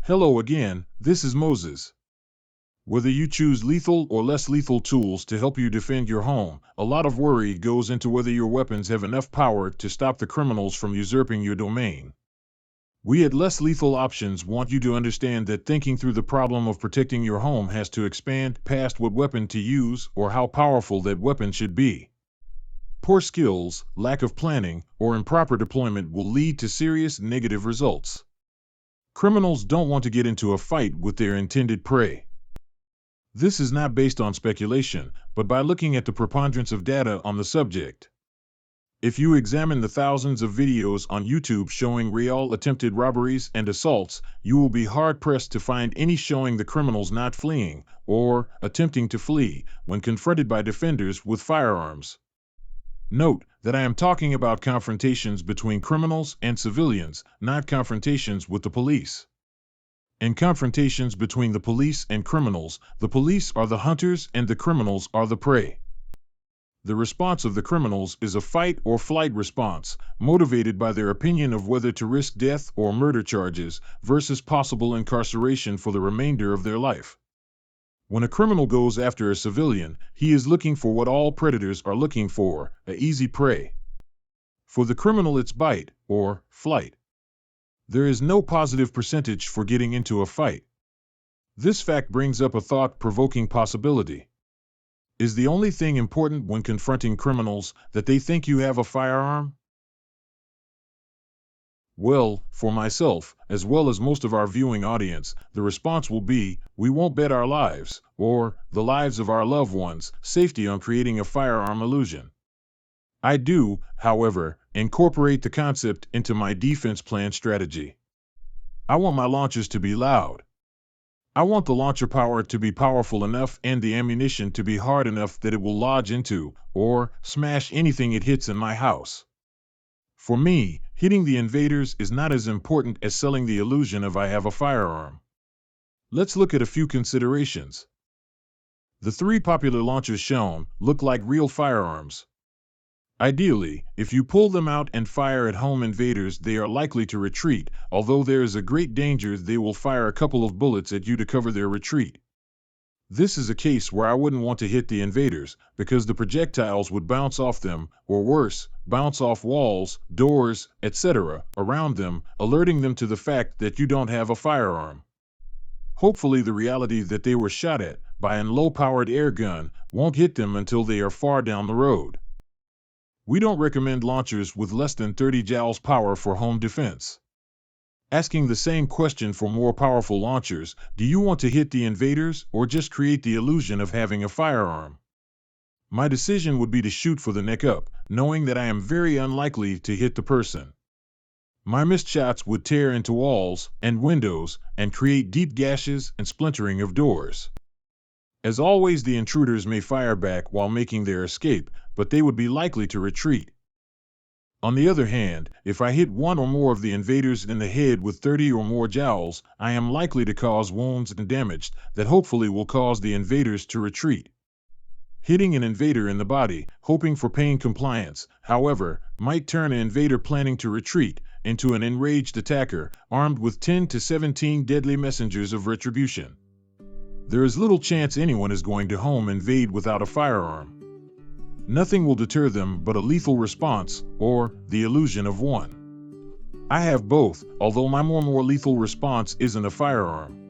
Hello again, this is Moses. Whether you choose lethal or less lethal tools to help you defend your home, a lot of worry goes into whether your weapons have enough power to stop the criminals from usurping your domain. We at Less Lethal Options want you to understand that thinking through the problem of protecting your home has to expand past what weapon to use or how powerful that weapon should be. Poor skills, lack of planning, or improper deployment will lead to serious negative results. Criminals don't want to get into a fight with their intended prey. This is not based on speculation, but by looking at the preponderance of data on the subject. If you examine the thousands of videos on YouTube showing real attempted robberies and assaults, you will be hard-pressed to find any showing the criminals not fleeing, or attempting to flee, when confronted by defenders with firearms. Note that I am talking about confrontations between criminals and civilians, not confrontations with the police. In confrontations between the police and criminals, the police are the hunters and the criminals are the prey. The response of the criminals is a fight or flight response, motivated by their opinion of whether to risk death or murder charges versus possible incarceration for the remainder of their life. When a criminal goes after a civilian, he is looking for what all predators are looking for, an easy prey. For the criminal, it's bite or flight. There is no positive percentage for getting into a fight. This fact brings up a thought-provoking possibility. Is the only thing important when confronting criminals that they think you have a firearm? Well, for myself, as well as most of our viewing audience, the response will be, we won't bet our lives, or the lives of our loved ones, safety on creating a firearm illusion. I do, however, incorporate the concept into my defense plan strategy. I want my launchers to be loud. I want the launcher power to be powerful enough and the ammunition to be hard enough that it will lodge into, or smash anything it hits in my house. For me, hitting the invaders is not as important as selling the illusion of I have a firearm. Let's look at a few considerations. The three popular launchers shown look like real firearms. Ideally, if you pull them out and fire at home invaders, they are likely to retreat, although there is a great danger they will fire a couple of bullets at you to cover their retreat. This is a case where I wouldn't want to hit the invaders, because the projectiles would bounce off them, or worse, bounce off walls, doors, etc., around them, alerting them to the fact that you don't have a firearm. Hopefully the reality that they were shot at by a low-powered air gun won't hit them until they are far down the road. We don't recommend launchers with less than 30 joules power for home defense. Asking the same question for more powerful launchers, do you want to hit the invaders or just create the illusion of having a firearm? My decision would be to shoot for the neck up, knowing that I am very unlikely to hit the person. My missed shots would tear into walls and windows and create deep gashes and splintering of doors. As always, the intruders may fire back while making their escape, but they would be likely to retreat. On the other hand, if I hit one or more of the invaders in the head with 30 or more joules, I am likely to cause wounds and damage that hopefully will cause the invaders to retreat. Hitting an invader in the body, hoping for pain compliance, however, might turn an invader planning to retreat into an enraged attacker, armed with 10 to 17 deadly messengers of retribution. There is little chance anyone is going to home invade without a firearm. Nothing will deter them but a lethal response, or the illusion of one. I have both, although my more lethal response isn't a firearm.